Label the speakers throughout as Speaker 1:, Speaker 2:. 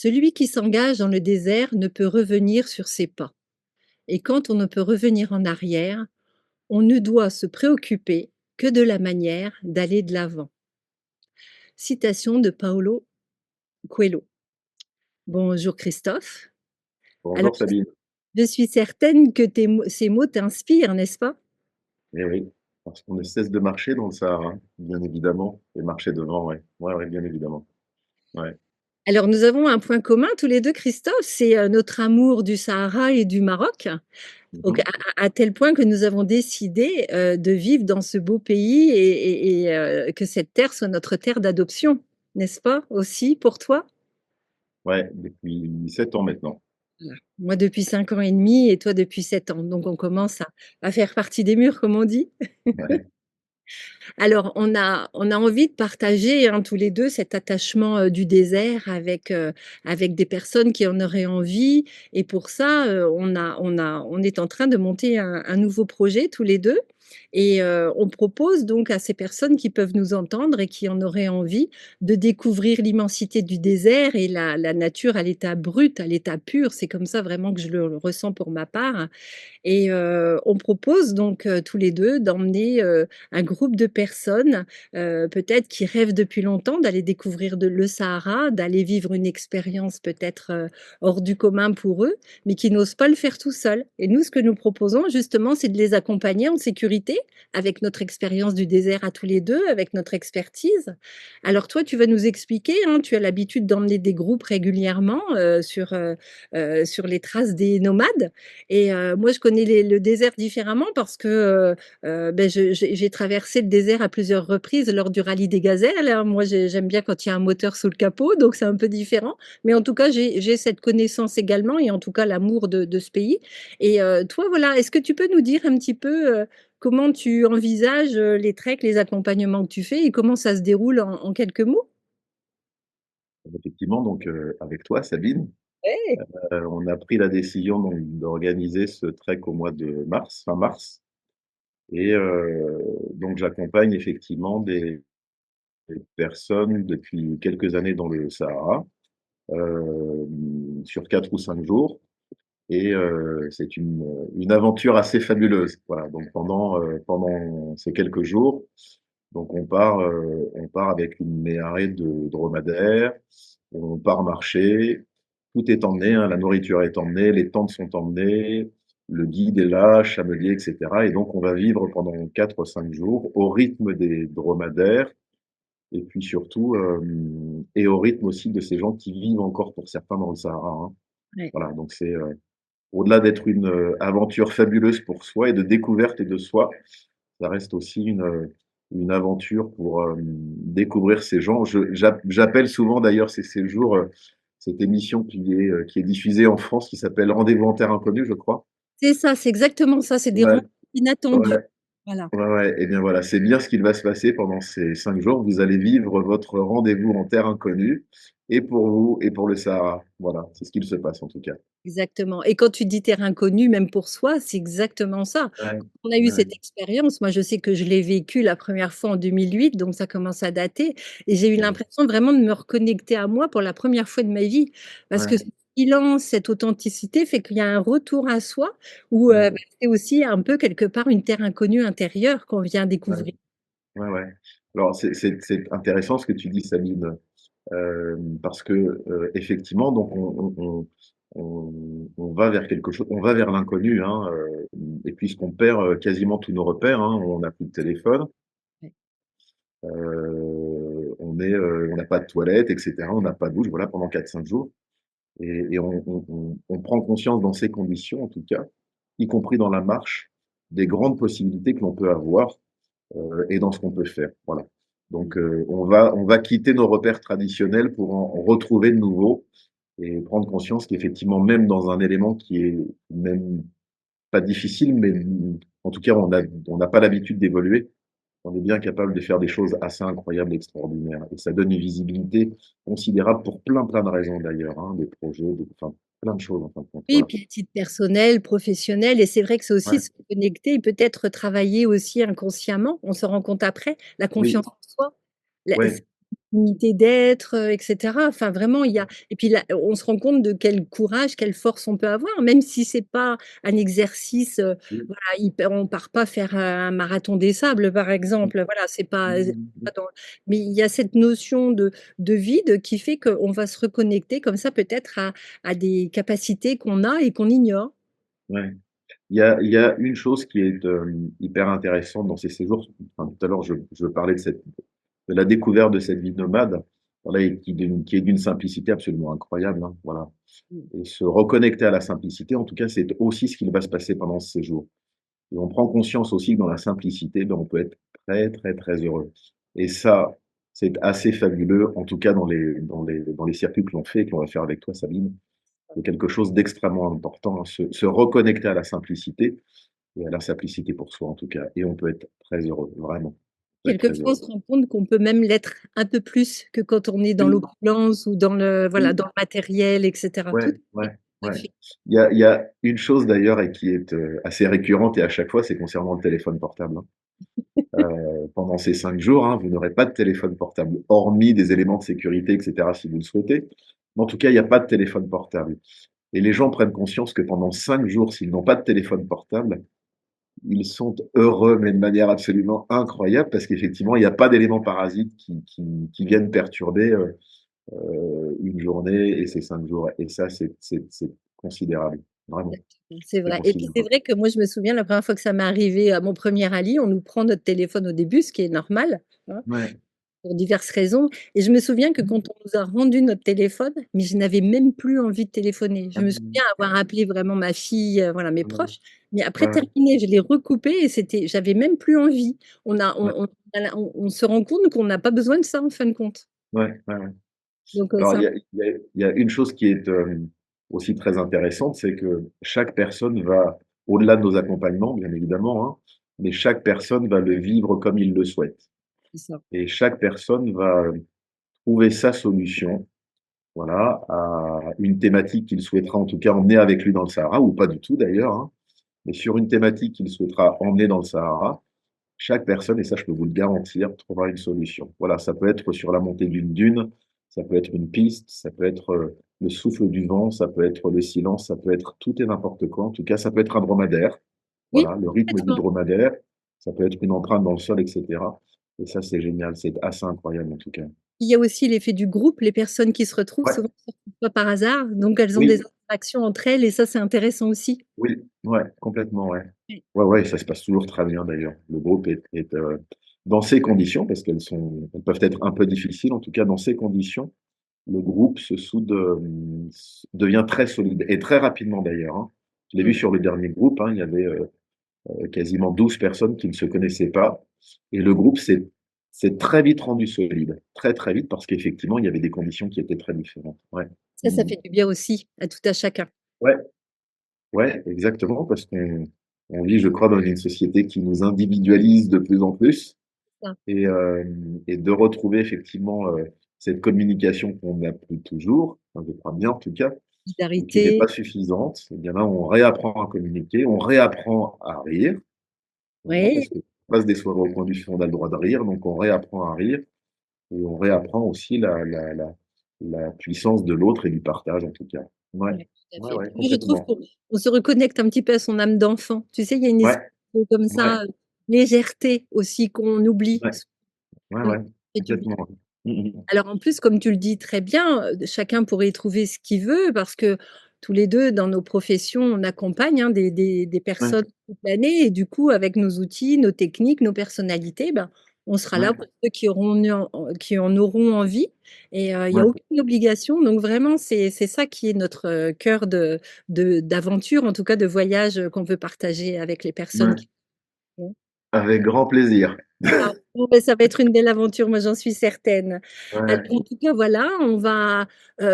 Speaker 1: Celui qui s'engage dans le désert ne peut revenir sur ses pas. Et quand on ne peut revenir en arrière, on ne doit se préoccuper que de la manière d'aller de l'avant. Citation de Paulo Coelho. Bonjour Christophe. Alors,
Speaker 2: Bonjour Sabine.
Speaker 1: je suis certaine que ces mots t'inspirent, n'est-ce pas?
Speaker 2: Eh oui, parce qu'on ne cesse de marcher dans le Sahara, bien évidemment, et marcher devant, ouais. Ouais, ouais, bien évidemment. Ouais.
Speaker 1: Alors, nous avons un point commun tous les deux, Christophe, c'est notre amour du Sahara et du Maroc. Donc,
Speaker 2: Mhm.
Speaker 1: à tel point que nous avons décidé de vivre dans ce beau pays et que cette terre soit notre terre d'adoption, n'est-ce pas aussi pour toi?
Speaker 2: Ouais, depuis 7 ans maintenant.
Speaker 1: Voilà. Moi depuis 5 ans et demi et toi depuis 7 ans. Donc on commence à faire partie des murs, comme on dit.
Speaker 2: Ouais.
Speaker 1: Alors on a envie de partager, hein, tous les 2 cet attachement, du désert avec des personnes qui en auraient envie et pour ça, on est en train de monter un nouveau projet tous les 2 et on propose donc à ces personnes qui peuvent nous entendre et qui en auraient envie, de découvrir l'immensité du désert et la nature à l'état brut, à l'état pur. C'est comme ça vraiment que je le ressens pour ma part et on propose donc, tous les 2 d'emmener, un groupe de personnes, peut-être qui rêvent depuis longtemps d'aller découvrir le Sahara, d'aller vivre une expérience peut-être, hors du commun pour eux, mais qui n'osent pas le faire tout seuls. Et nous, ce que nous proposons justement, c'est de les accompagner en sécurité, avec notre expérience du désert à tous les 2, avec notre expertise. Alors toi, tu vas nous expliquer, hein, tu as l'habitude d'emmener des groupes régulièrement, sur les traces des nomades et moi, je connais le désert différemment parce que ben, j'ai traversé le désert à plusieurs reprises lors du rallye des gazelles, hein. Moi, j'aime bien quand il y a un moteur sous le capot, donc c'est un peu différent. Mais en tout cas, j'ai cette connaissance également et en tout cas l'amour de ce pays. Et toi, voilà, est-ce que tu peux nous dire un petit peu comment tu envisages les treks, les accompagnements que tu fais et comment ça se déroule en quelques mots?
Speaker 2: Effectivement, donc avec toi, Sabine,
Speaker 1: Ouais.
Speaker 2: on a pris la décision donc d'organiser ce trek au mois de mars, fin mars. Et donc j'accompagne effectivement des personnes depuis quelques années dans le Sahara, sur 4 ou 5 jours. Et c'est une aventure assez fabuleuse. Voilà, donc pendant ces quelques jours, donc on part avec une méharée de dromadaires, on part marcher, tout est emmené, hein, la nourriture est emmenée, les tentes sont emmenées, le guide est là, chamelier, et cetera. Et donc on va vivre pendant 4 ou 5 jours au rythme des dromadaires et puis surtout, et au rythme aussi de ces gens qui vivent encore pour certains dans le Sahara, hein.
Speaker 1: Ouais.
Speaker 2: Voilà, donc c'est, au-delà d'être une aventure fabuleuse pour soi et de découverte de soi, ça reste aussi une aventure pour découvrir ces gens. J'appelle souvent d'ailleurs ces séjours, cette émission qui est diffusée en France, qui s'appelle Rendez-vous en terre inconnue, je crois.
Speaker 1: C'est ça, c'est exactement ça, c'est des
Speaker 2: Ouais,
Speaker 1: rencontres inattendues.
Speaker 2: ouais,
Speaker 1: Voilà.
Speaker 2: ouais, ouais. Et bien voilà, c'est bien ce qu'il va se passer pendant ces 5 jours. Vous allez vivre votre rendez-vous en terre inconnue, et pour vous et pour le Sahara. Voilà, c'est ce qu'il se passe en tout cas.
Speaker 1: Exactement et quand tu dis terrain connu, même pour soi, c'est exactement ça.
Speaker 2: Ouais,
Speaker 1: Quand on a eu
Speaker 2: ouais, ouais,
Speaker 1: cette expérience, moi je sais que je l'ai vécu la première fois en 2008, donc ça commence à dater et j'ai eu
Speaker 2: ouais,
Speaker 1: l'impression vraiment de me reconnecter à moi pour la première fois de ma vie. Parce que
Speaker 2: ouais,
Speaker 1: ce silence, cette authenticité fait qu'il y a un retour à soi où,
Speaker 2: ouais,
Speaker 1: bah, c'est aussi un peu quelque part une terre inconnue intérieure qu'on vient
Speaker 2: ouais.
Speaker 1: découvrir.
Speaker 2: Ouais, ouais. Alors c'est intéressant ce que tu dis, Sabine, parce que, effectivement, donc on va vers quelque chose, on va vers l'inconnu, hein, et puisqu'on perd, quasiment tous nos repères, hein, on n'a plus de téléphone,
Speaker 1: Ouais.
Speaker 2: on n'a pas de toilette et cetera, on n'a pas de douche, voilà, pendant 4 5 jours. Et on prend conscience dans ces conditions, en tout cas, y compris dans la marche, des grandes possibilités que l'on peut avoir, et dans ce qu'on peut faire. Voilà.
Speaker 1: Mmh.
Speaker 2: Donc, on va quitter nos repères traditionnels pour en retrouver de nouveaux et prendre conscience qu'effectivement, même dans un élément qui est même pas difficile, mais en tout cas, on n'a pas l'habitude d'évoluer, on est bien capable de faire des choses assez incroyables, extraordinaires. Et ça donne une visibilité considérable pour plein, plein de raisons d'ailleurs, hein, des projets, enfin, plein de choses en fin de compte.
Speaker 1: Oui,
Speaker 2: Voilà.
Speaker 1: puis à titre personnel, professionnel et c'est vrai que c'est aussi
Speaker 2: Ouais.
Speaker 1: se connecter et peut-être travailler aussi inconsciemment. On s'en rend compte après, la
Speaker 2: Oui,
Speaker 1: confiance en soi. La
Speaker 2: ouais.
Speaker 1: Unité d'être, et cetera. Enfin vraiment il y a et puis là, on se rend compte de quel courage, quelle force on peut avoir, même si c'est pas un exercice,
Speaker 2: Mmh.
Speaker 1: voilà, hyper on part pas faire un marathon des sables, par
Speaker 2: Mmh.
Speaker 1: exemple, voilà, c'est pas,
Speaker 2: Mmh.
Speaker 1: pas dans mais il y a cette notion de vide qui fait qu'on va se reconnecter comme ça peut-être à des capacités qu'on a et qu'on ignore.
Speaker 2: Ouais. Il y a une chose qui est, hyper intéressante dans ces séjours. Enfin, tout à l'heure, je parlais de la découverte de cette vie nomade, voilà, et qui est d'une simplicité absolument incroyable, hein, voilà.
Speaker 1: Mmh.
Speaker 2: Et se reconnecter à la simplicité, en tout cas, c'est aussi ce qui va se passer pendant ce séjour. Et on prend conscience aussi que dans la simplicité, ben, on peut être très, très, très heureux. Et ça, c'est assez fabuleux, en tout cas dans les circuits que l'on fait et que l'on va faire avec toi, Sabine. C'est quelque chose d'extrêmement important, hein, se reconnecter à la simplicité et à la simplicité pour soi, en tout cas. Et on peut être très heureux, vraiment. On peut être très
Speaker 1: Quelquefois, on
Speaker 2: heureux.
Speaker 1: se rend compte qu'on peut même l'être un peu plus que quand on est dans
Speaker 2: Oui,
Speaker 1: l'opulence ou dans le voilà,
Speaker 2: oui,
Speaker 1: dans le matériel et cetera. Tout
Speaker 2: ouais,
Speaker 1: à fait,
Speaker 2: ouais,
Speaker 1: tout à
Speaker 2: ouais.
Speaker 1: fait.
Speaker 2: Il y a une chose d'ailleurs et qui est, assez récurrente et à chaque fois, c'est concernant le téléphone portable, hein. Pendant ces 5 jours, hein, vous n'aurez pas de téléphone portable, hormis des éléments de sécurité et cetera si vous le souhaitez. Mais en tout cas, il y a pas de téléphone portable et les gens prennent conscience que pendant 5 jours, s'ils n'ont pas de téléphone portable, ils sont heureux, mais de manière absolument incroyable parce qu'effectivement, il n'y a pas d'éléments parasites qui viennent perturber, une journée et ces 5 jours et ça, c'est considérable, vraiment,
Speaker 1: Exactement, c'est
Speaker 2: c'est
Speaker 1: vrai et puis c'est
Speaker 2: considérable.
Speaker 1: vrai que moi je me souviens la première fois que ça m'est arrivé à mon premier rallye, on nous prend notre téléphone au début, ce qui est normal, hein,
Speaker 2: Ouais.
Speaker 1: pour diverses raisons et je me souviens que
Speaker 2: Mmh.
Speaker 1: quand on nous a rendu notre téléphone, mais je n'avais même plus envie de téléphoner. Je
Speaker 2: Ah
Speaker 1: me souviens
Speaker 2: mmh.
Speaker 1: avoir appelé vraiment ma fille, voilà, mes
Speaker 2: Ouais,
Speaker 1: proches, mais après
Speaker 2: ouais,
Speaker 1: terminé, je l'ai recoupé et j'avais même plus envie.
Speaker 2: ouais,
Speaker 1: On se rend compte qu'on n'a pas besoin de ça en fin de compte.
Speaker 2: ouais, ouais, ouais.
Speaker 1: Donc
Speaker 2: Alors
Speaker 1: c'est un
Speaker 2: il y a une chose qui est, aussi très intéressante, c'est que chaque personne va au-delà de nos accompagnements, bien évidemment, hein, mais chaque personne va le vivre comme il le souhaite
Speaker 1: c'est ça.
Speaker 2: et chaque personne va, trouver sa solution, voilà, à une thématique qu'il souhaitera en tout cas emmener avec lui dans le Sahara ou pas du tout d'ailleurs, hein, mais sur une thématique qu'il souhaitera emmener dans le Sahara, chaque personne, et ça je peux vous le garantir, trouvera une solution. Voilà, ça peut être sur la montée d'une dune, ça peut être une piste, ça peut être, le souffle du vent, ça peut être le silence, ça peut être tout et n'importe quoi. En tout cas, ça peut être un dromadaire,
Speaker 1: Oui,
Speaker 2: voilà, le rythme du
Speaker 1: complètement.
Speaker 2: dromadaire, ça peut être une empreinte dans le sol et cetera et ça, c'est génial, c'est assez incroyable en tout cas.
Speaker 1: Il y a aussi l'effet du groupe, les personnes qui se retrouvent
Speaker 2: Ouais,
Speaker 1: souvent ne se retrouvent pas par hasard, donc elles ont des
Speaker 2: oui,
Speaker 1: interactions entre elles et ça, c'est intéressant aussi.
Speaker 2: oui, ouais, complètement, ouais.
Speaker 1: Oui.
Speaker 2: Ouais, ouais, ça se passe toujours très bien d'ailleurs. Le groupe est, dans ces conditions, parce elles peuvent être un peu difficiles, en tout cas dans ces conditions, le groupe se soude, devient très solide et très rapidement d'ailleurs, hein. Je l'ai vu
Speaker 1: Mmh.
Speaker 2: sur le dernier groupe, hein, il y avait, quasiment 12 personnes qui ne se connaissaient pas et le groupe s'est très vite rendu solide, très, très vite parce qu'effectivement, il y avait des conditions qui étaient très différentes. Ouais.
Speaker 1: Ça
Speaker 2: Mmh.
Speaker 1: fait du bien aussi à tout à chacun.
Speaker 2: Ouais, ouais, exactement, parce qu'on vit, je crois, dans une société qui nous individualise de plus en plus
Speaker 1: Ça,
Speaker 2: et de retrouver effectivement, cette communication qu'on n'a plus toujours, enfin, je crois bien en tout cas, ou qui n'est
Speaker 1: solidarité,
Speaker 2: pas suffisante, et bien là, on réapprend à communiquer, on réapprend à rire, voilà,
Speaker 1: oui,
Speaker 2: parce qu'on passe des soirées au coin du feu, on a le droit de rire, donc on réapprend à rire et on réapprend aussi la puissance de l'autre et du partage en tout cas. Ouais,
Speaker 1: ouais, tout à
Speaker 2: ouais,
Speaker 1: fait.
Speaker 2: ouais,
Speaker 1: Moi, je trouve
Speaker 2: complètement.
Speaker 1: qu'on se reconnecte un petit peu à son âme d'enfant. Tu sais, il y a une espèce
Speaker 2: Ouais,
Speaker 1: de comme
Speaker 2: ouais,
Speaker 1: ça, légèreté aussi qu'on oublie.
Speaker 2: ouais, ouais,
Speaker 1: Mmh,
Speaker 2: ouais,
Speaker 1: ça fait du bien.
Speaker 2: complètement. Mmh mh.
Speaker 1: Alors en plus, comme tu le dis très bien, chacun pourrait y trouver ce qu'il veut parce que tous les 2 dans nos professions, on accompagne, hein, des
Speaker 2: Ouais,
Speaker 1: personnes toute l'année et du coup avec nos outils, nos techniques, nos personnalités, ben, on sera là
Speaker 2: ouais,
Speaker 1: pour ceux qui en auront envie et il y a
Speaker 2: ouais,
Speaker 1: aucune obligation donc vraiment c'est ça qui est notre, cœur d'aventure, en tout cas de voyage, qu'on veut partager avec les personnes
Speaker 2: ouais,
Speaker 1: qui vont.
Speaker 2: avec grand plaisir.
Speaker 1: Ah, bon, ben, ça va être une belle aventure, moi j'en suis certaine. Alors
Speaker 2: Ouais,
Speaker 1: en tout cas, voilà,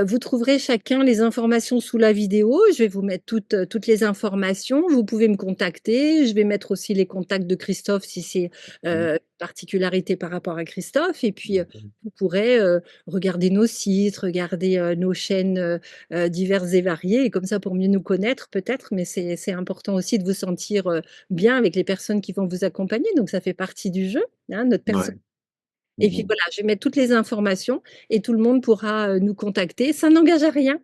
Speaker 1: vous trouverez chacun les informations sous la vidéo. Je vais vous mettre toutes les informations. Vous pouvez me contacter. Je vais mettre aussi les contacts de Christophe si c'est,
Speaker 2: mmh,
Speaker 1: particularité par rapport à Christophe et puis,
Speaker 2: d'accord.
Speaker 1: vous pourrez, regarder nos sites, regarder, nos chaînes, diverses et variées et comme ça pour mieux nous connaître peut-être, mais c'est important aussi de vous sentir, bien avec les personnes qui vont vous accompagner, donc ça fait partie du jeu, hein, notre perso
Speaker 2: Ouais.
Speaker 1: Et
Speaker 2: Mmh
Speaker 1: puis
Speaker 2: mh.
Speaker 1: voilà, je vais mettre toutes les informations et tout le monde pourra, nous contacter. Ça n'engage à rien,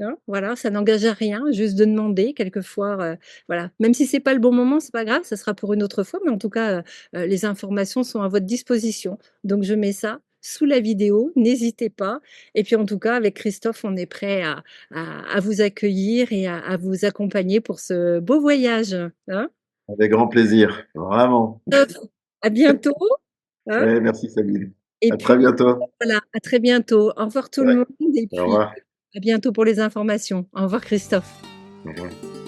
Speaker 1: hein, voilà, ça n'engage à rien, juste de demander quelquefois, voilà. Même si c'est pas le bon moment, c'est pas grave, ça sera pour une autre fois, mais en tout cas, les informations sont à votre disposition. Donc je mets ça sous la vidéo, n'hésitez pas et puis en tout cas avec Christophe, on est prêt à vous accueillir et à vous accompagner pour ce beau voyage, hein.
Speaker 2: Avec grand plaisir, vraiment.
Speaker 1: Top. À bientôt, hein,
Speaker 2: Ouais, merci Sabine.
Speaker 1: et
Speaker 2: À
Speaker 1: puis
Speaker 2: très bientôt.
Speaker 1: voilà, à très bientôt. Au revoir tout le
Speaker 2: Ouais,
Speaker 1: monde et
Speaker 2: au
Speaker 1: puis
Speaker 2: revoir.
Speaker 1: à bientôt pour les informations. Au revoir Christophe.
Speaker 2: Au revoir.